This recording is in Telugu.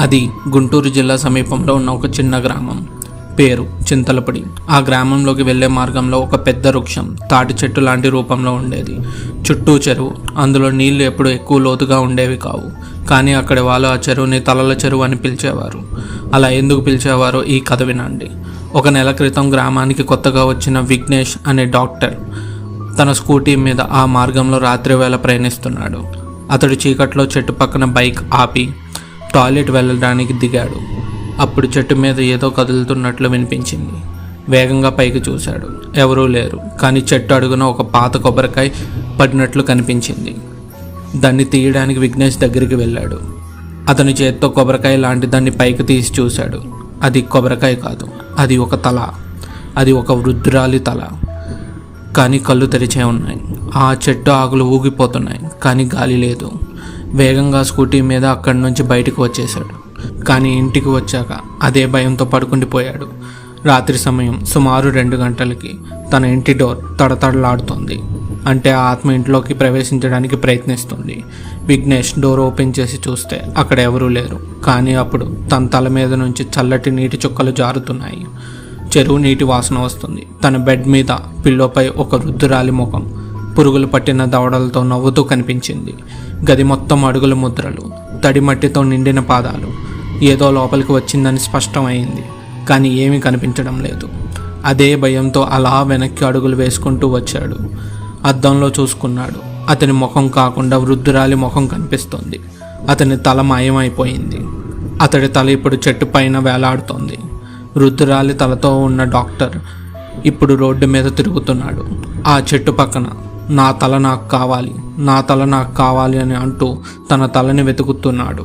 అది గుంటూరు జిల్లా సమీపంలో ఉన్న ఒక చిన్న గ్రామం. పేరు చింతలపడి. ఆ గ్రామంలోకి వెళ్లే మార్గంలో ఒక పెద్ద వృక్షం తాటి చెట్టు లాంటి రూపంలో ఉండేది. చుట్టూ చెరువు. అందులో నీళ్లు ఎప్పుడు ఎక్కువ లోతుగా ఉండేవి కావు. కానీ అక్కడి వాళ్ళు ఆ చెరువుని తలల చెరువు అని పిలిచేవారు. అలా ఎందుకు పిలిచేవారో ఈ కథ వినండి. ఒక నెల క్రితం గ్రామానికి కొత్తగా వచ్చిన విఘ్నేష్ అనే డాక్టర్ తన స్కూటీ మీద ఆ మార్గంలో రాత్రి వేళ ప్రయాణిస్తున్నాడు. అతడు చీకట్లో చెట్టు పక్కన బైక్ ఆపి టాయిలెట్ వెళ్ళడానికి దిగాడు. అప్పుడు చెట్టు మీద ఏదో కదులుతున్నట్లు వినిపించింది. వేగంగా పైకి చూశాడు. ఎవరూ లేరు. కానీ చెట్టు అడుగున ఒక పాత కొబ్బరికాయ పడినట్లు కనిపించింది. దాన్ని తీయడానికి విఘ్నేష్ దగ్గరికి వెళ్ళాడు. అతని చేత్తో కొబ్బరికాయ లాంటి దాన్ని పైకి తీసి చూశాడు. అది కొబ్బరికాయ కాదు, అది ఒక తల. అది ఒక వృద్ధురాలి తల. కానీ కళ్ళు తెరిచే ఉన్నాయి. ఆ చెట్టు ఆకులు ఊగిపోతున్నాయి, కానీ గాలి లేదు. వేగంగా స్కూటీ మీద అక్కడి నుంచి బయటకు వచ్చేశాడు. కానీ ఇంటికి వచ్చాక అదే భయంతో పడుకుండిపోయాడు. రాత్రి సమయం సుమారు 2 గంటలకి తన ఇంటి డోర్ తడతడలాడుతోంది. అంటే ఆ ఆత్మ ఇంట్లోకి ప్రవేశించడానికి ప్రయత్నిస్తుంది. విఘ్నేష్ డోర్ ఓపెన్ చేసి చూస్తే అక్కడ ఎవరూ లేరు. కానీ అప్పుడు తన తల మీద నుంచి చల్లటి నీటి చుక్కలు జారుతున్నాయి. చెరువు నీటి వాసన వస్తుంది. తన బెడ్ మీద పిల్లోపై ఒక వృద్ధురాలి ముఖం పురుగులు పట్టిన దవడలతో నవ్వుతూ కనిపించింది. గది మొత్తం అడుగుల ముద్రలు, తడి మట్టితో నిండిన పాదాలు. ఏదో లోపలికి వచ్చిందని స్పష్టమైంది. కానీ ఏమీ కనిపించడం లేదు. అదే భయంతో అలా వెనక్కి అడుగులు వేసుకుంటూ వచ్చాడు. అద్దంలో చూసుకున్నాడు. అతని ముఖం కాకుండా వృద్ధురాలి ముఖం కనిపిస్తోంది. అతని తల మాయమైపోయింది. అతడి తల ఇప్పుడు చెట్టు పైన వేలాడుతోంది. వృద్ధురాలి తలతో ఉన్న డాక్టర్ ఇప్పుడు రోడ్డు మీద తిరుగుతున్నాడు. ఆ చెట్టు పక్కన నా తల నాకు కావాలి, నా తల నాకు కావాలి అని అంటూ తన తలని వెతుకుతున్నాడు.